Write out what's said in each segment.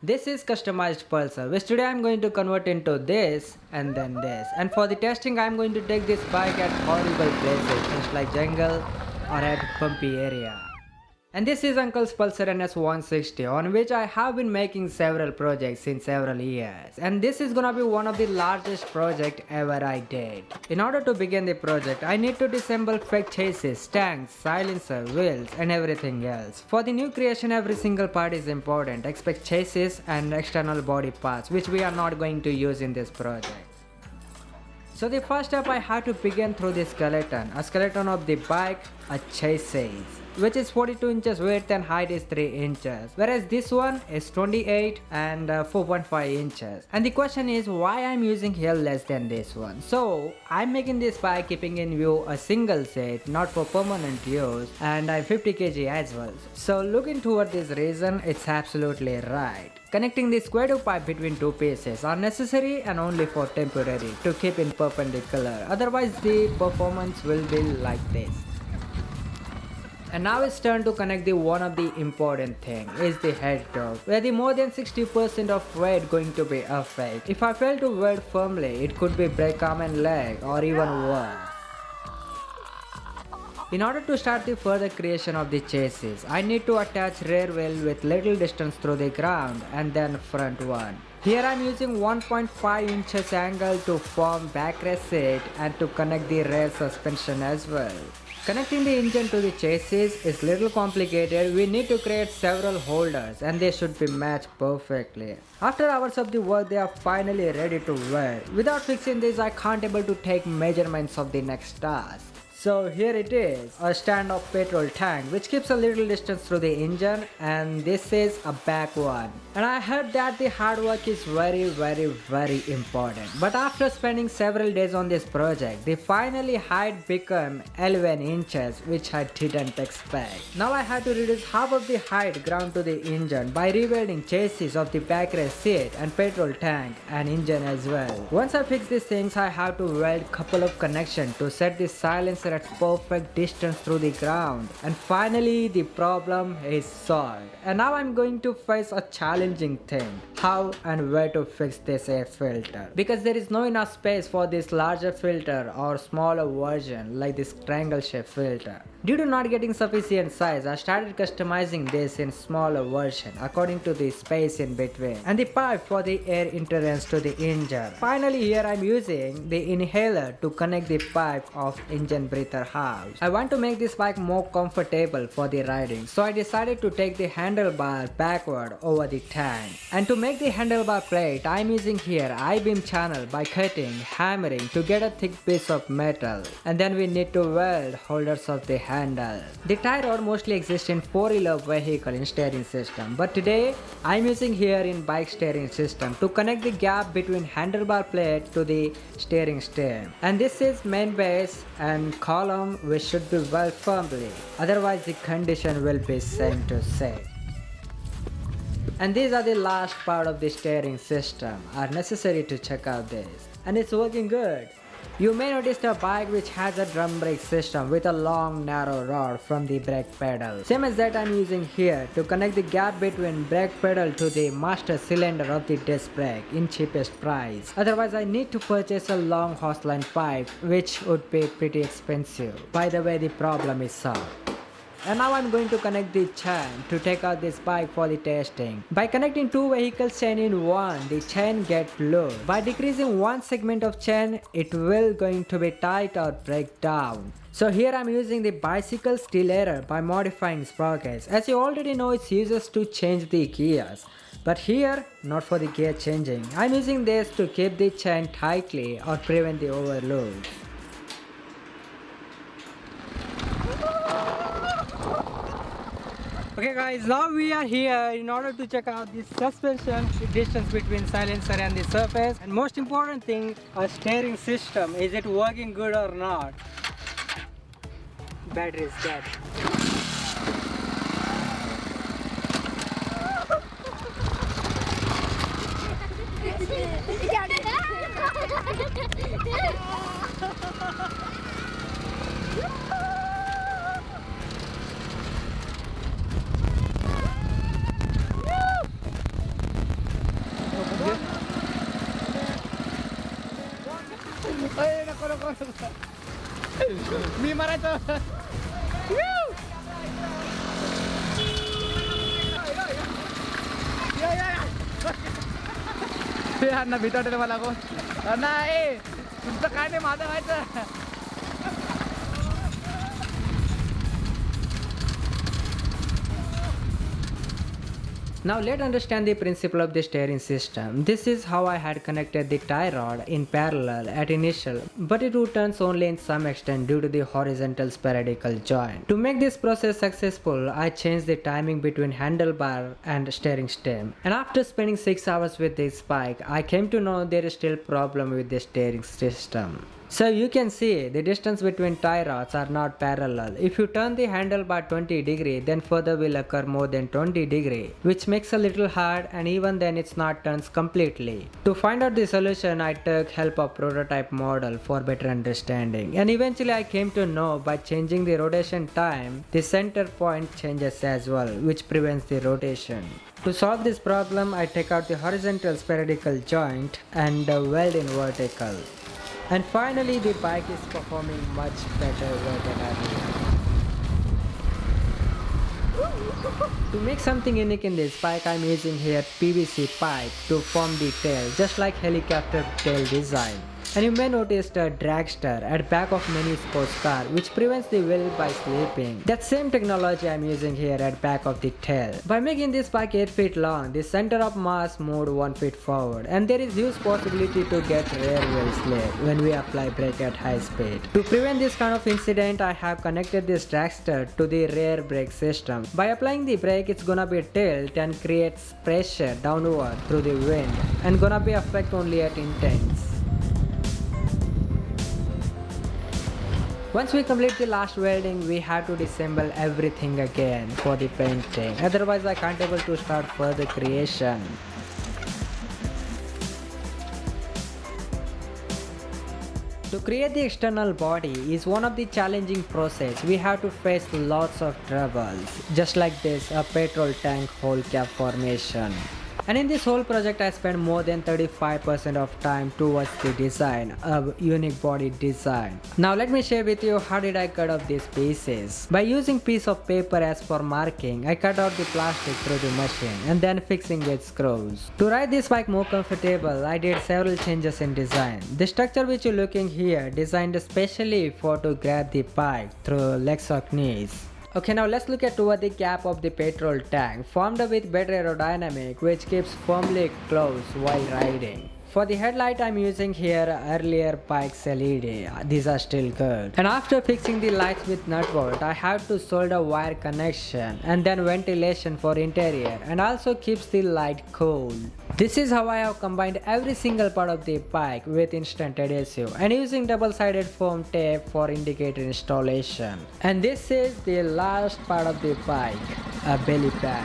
This is customized pulsar, which today I'm going to convert into this and then this. And for the testing, I'm going to take this bike at horrible places, things like jungle or at bumpy area. And this is Uncle's Pulsar NS160, on which I have been making several projects in several years. And this is gonna be one of the largest project ever I did. In order to begin the project, I need to disassemble fake chassis, tanks, silencer, wheels and everything else. For the new creation, every single part is important, except chassis and external body parts, which we are not going to use in this project. So the first step, I had to begin through the skeleton, a skeleton of the bike, a chassis, which is 42 inches width and height is 3 inches, whereas this one is 28 and 4.5 inches. And the question is why I'm using here less than this one. So I'm making this by keeping in view a single set, not for permanent use, and I'm 50 kg as well. So looking toward this reason, it's absolutely right. Connecting the square tube pipe between two pieces are necessary and only for temporary to keep in perpendicular, otherwise the performance will be like this. And now it's turn to connect the one of the important thing is the head top, where the more than 60% of weight going to be affected. If I fail to weld firmly, it could be break arm and leg or even worse. In order to start the further creation of the chassis, I need to attach rear wheel with little distance through the ground and then front one. Here I am using 1.5 inches angle to form backrest seat and to connect the rear suspension as well. Connecting the engine to the chassis is little complicated. We need to create several holders and they should be matched perfectly. After hours of the work, they are finally ready to weld. Without fixing this, I can't able to take measurements of the next task. So here it is, a stand-off petrol tank which keeps a little distance through the engine, and this is a back one. And I heard that the hard work is very important. But after spending several days on this project, the finally height became 11 inches, which I didn't expect. Now I had to reduce half of the height ground to the engine by rewelding chassis of the backrest seat and petrol tank and engine as well. Once I fix these things, I have to weld couple of connections to set the silencer at perfect distance through the ground, and finally the problem is solved. And now I'm going to face a challenging thing: how and where to fix this air filter, because there is no enough space for this larger filter or smaller version like this triangle shape filter. Due to not getting sufficient size, I started customizing this in smaller version according to the space in between and the pipe for the air entrance to the engine. Finally here I'm using the inhaler to connect the pipe of engine breather house. I want to make this bike more comfortable for the riding, so I decided to take the handlebar backward over the tank. And to make the handlebar plate, I'm using here I-beam channel by cutting, hammering to get a thick piece of metal, and then we need to weld holders of the handle. The tie rod mostly exists in 4-wheeler vehicle in steering system, but today I'm using here in bike steering system to connect the gap between handlebar plate to the steering stem. And this is main base and column which should be well firmly, otherwise the condition will be same to say. And these are the last part of the steering system, are necessary to check out this, and it's working good. You may notice the bike which has a drum brake system with a long narrow rod from the brake pedal. Same as that I'm using here to connect the gap between brake pedal to the master cylinder of the disc brake in cheapest price. Otherwise I need to purchase a long hose line pipe, which would be pretty expensive. By the way, the problem is solved. And now I'm going to connect the chain to take out this bike for the testing. By connecting two vehicles chain in one, the chain gets loose. By decreasing one segment of chain, it will going to be tight or break down. So here I'm using the bicycle stiletto by modifying sprockets. As you already know, it's used to change the gears. But here, not for the gear changing. I'm using this to keep the chain tightly or prevent the overload. Okay guys, now we are here in order to check out the suspension distance between silencer and the surface, and most important thing, our steering system, is it working good or not? Battery is dead. Ay, naku. मी मारायचं. अण्णा भीती वाटते मला कोण नाही तुमचं काय नाही माझं व्हायचं. Now let's understand the principle of the steering system. This is how I had connected the tie rod in parallel at initial, but it returns only in some extent due to the horizontal spherical joint. To make this process successful, I changed the timing between handlebar and steering stem. And after spending 6 hours with this bike, I came to know there is still problem with the steering system. So you can see the distance between tie rods are not parallel. If you turn the handlebar 20 degree, then further will occur more than 20 degree, which makes a little hard, and even then it's not turns completely. To find out the solution, I took help of prototype model for better understanding, and eventually I came to know by changing the rotation time, the center point changes as well, which prevents the rotation. To solve this problem, I take out the horizontal spherical joint and weld in vertical. And finally, the bike is performing much better than earlier. To make something unique in this bike, I'm using here PVC pipe to form the tail, just like helicopter tail design. And you may notice a dragster at back of many sports car, which prevents the wheel by slipping. That same technology I'm using here at back of the tail. By making this bike 8 feet long, the center of mass moved 1 foot forward, and there is huge possibility to get rear wheel slip when we apply brake at high speed. To prevent this kind of incident, I have connected this dragster to the rear brake system. By applying the brake, it's gonna be tilt and creates pressure downward through the wind, and gonna be effect only at intense. Once we complete the last welding, we have to disassemble everything again for the painting. Otherwise, I can't able to start further creation. To create the external body is one of the challenging process. We have to face lots of troubles. Just like this, a petrol tank hole cap formation. And in this whole project, I spent more than 35% of time towards the design, a unique body design. Now let me share with you how did I cut off these pieces. By using piece of paper as for marking, I cut out the plastic through the machine and then fixing with screws. To ride this bike more comfortable, I did several changes in design. The structure which you're looking here, designed especially for to grab the bike through legs or knees. Okay, now let's look at toward the cap of the petrol tank, formed with better aerodynamic, which keeps firmly closed while riding. For the headlight, I'm using here earlier bike's LED. These are still good. And after fixing the lights with nut bolt, I have to solder wire connection and then ventilation for interior, and also keeps the light cool. This is how I have combined every single part of the bike with instant adhesive and using double-sided foam tape for indicator installation. And this is the last part of the bike, a belly pad.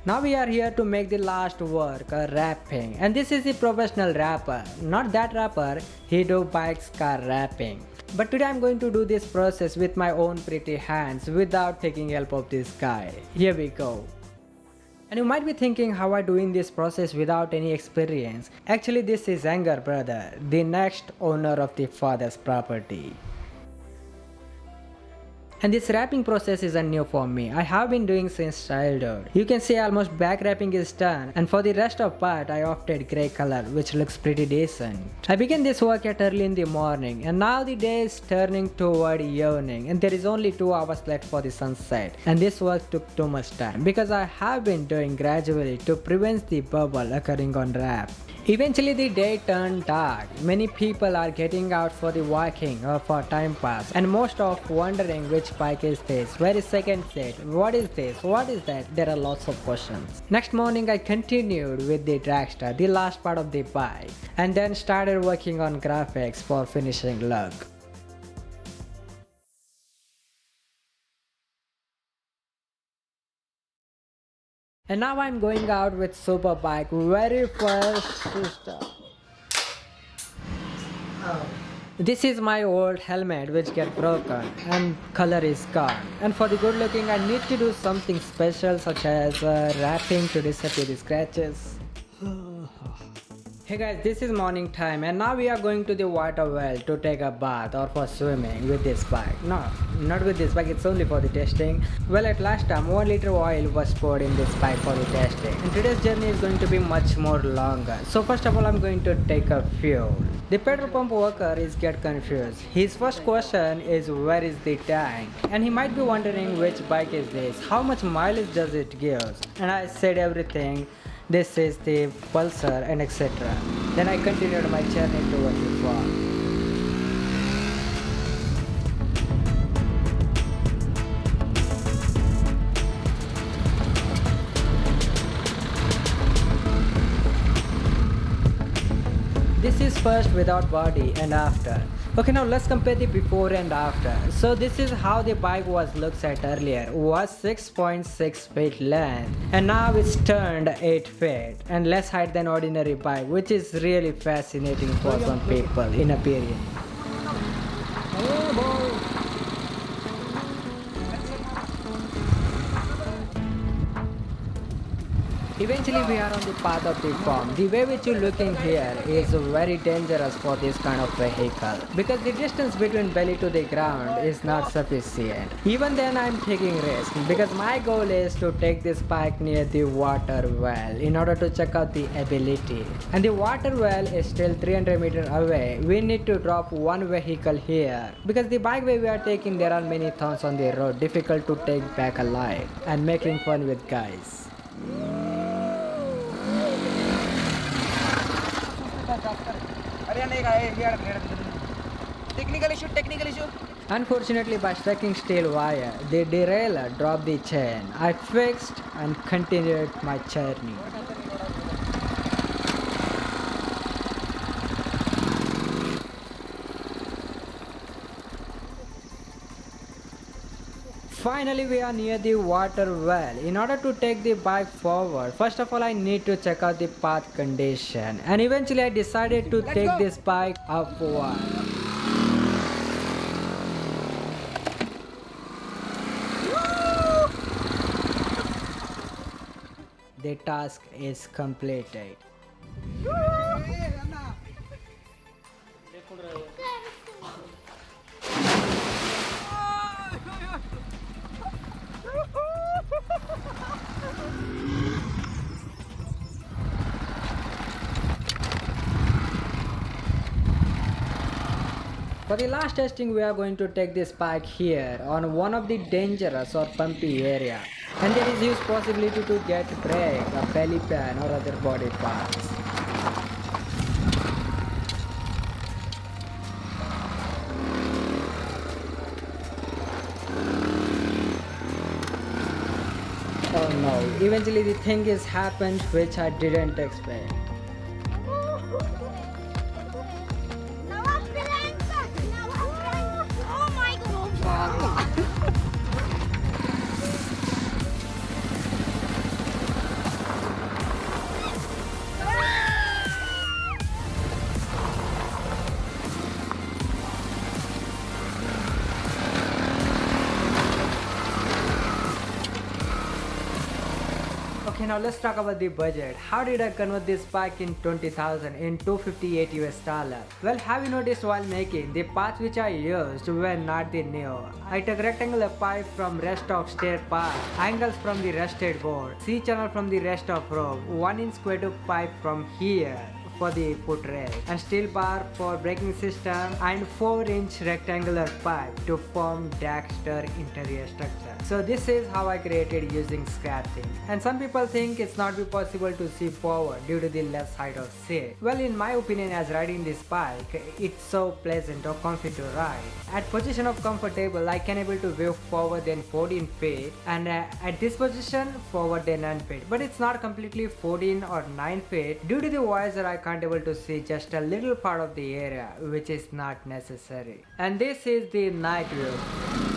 Now we are here to make the last work, a wrapping, and this is the professional wrapper, not that wrapper, he do bikes car wrapping. But today I'm going to do this process with my own pretty hands without taking help of this guy. Here we go. And you might be thinking how I doing this process without any experience. Actually this is Anger brother, the next owner of the father's property. And this wrapping process isn't new for me. I have been doing since childhood. You can see almost back wrapping is done, and for the rest of part I opted grey color, which looks pretty decent. I began this work at early in the morning, and now the day is turning toward evening, and there is only 2 hours left for the sunset. And this work took too much time because I have been doing gradually to prevent the bubble occurring on wrap. Eventually the day turned dark. Many people are getting out for the walking or for time pass, and most of wondering which bike is this, where is second seat, what is this, what is that. There are lots of questions. Next morning I continued with the dragster, the last part of the bike, and then started working on graphics for finishing look. And now I'm going out with super bike very first system. This is my old helmet which get broken and color is gone. And for the good looking I need to do something special such as wrapping to disappear the scratches. Hey guys, this is morning time and now we are going to the water well to take a bath or for swimming with this bike. No, not with this bike, it's only for the testing. Well, at last time 1 liter oil was poured in this bike for the testing. And today's journey is going to be much more longer. So first of all, I'm going to take a fuel. The petrol pump worker is get confused. His first question is where is the tank? And he might be wondering which bike is this? How much mileage does it give? And I said everything. This is the Pulsar and etc. Then I continued my journey toward the farm. This is first without body and after. Okay, now let's compare the before and after. So this is how the bike was looked at earlier. Was 6.6 feet length and now it's turned 8 feet and less height than ordinary bike, which is really fascinating for some people in a period. Eventually we are on the path of the farm. The way which you look in here is very dangerous for this kind of vehicle because the distance between belly to the ground is not sufficient. Even then I'm taking risk because my goal is to take this bike near the water well in order to check out the ability. And the water well is still 300 meters away. We need to drop one vehicle here because the bike way we are taking there are many thorns on the road, difficult to take back alive and making fun with guys. Technical issue. Unfortunately, by striking steel wire, the derailleur dropped the chain. I fixed and continued my journey. Finally, we are near the water well. In order to take the bike forward, first of all, I need to check out the path condition. And eventually, I decided to take this bike upward. The task is completed. For the last testing, we are going to take this bike here on one of the dangerous or bumpy area. And there is huge possibility to get brake, a belly pan or other body parts. Oh no, eventually the thing is happened which I didn't expect. Okay, now let's talk about the budget. How did I convert this bike in 20,000 in 258 US dollar? Well, have you noticed while making, the parts which I used were not the new. I took rectangular pipe from rest of stair part, angles from the rusted board, C-channel from the rest of rope, 1-inch square tube pipe from here for the footrest, and steel bar for braking system, and 4-inch rectangular pipe to form Daxter interior structure. So this is how I created using scrap things. And some people think it's not be possible to see forward due to the less height of seat. Well, in my opinion, as riding this bike, it's so pleasant or comfy to ride. At position of comfortable, I can able to view forward than 14 feet, and at this position forward than 9 feet. But it's not completely 14 or 9 feet. Due to the visor, I can't able to see just a little part of the area, which is not necessary. And this is the night view.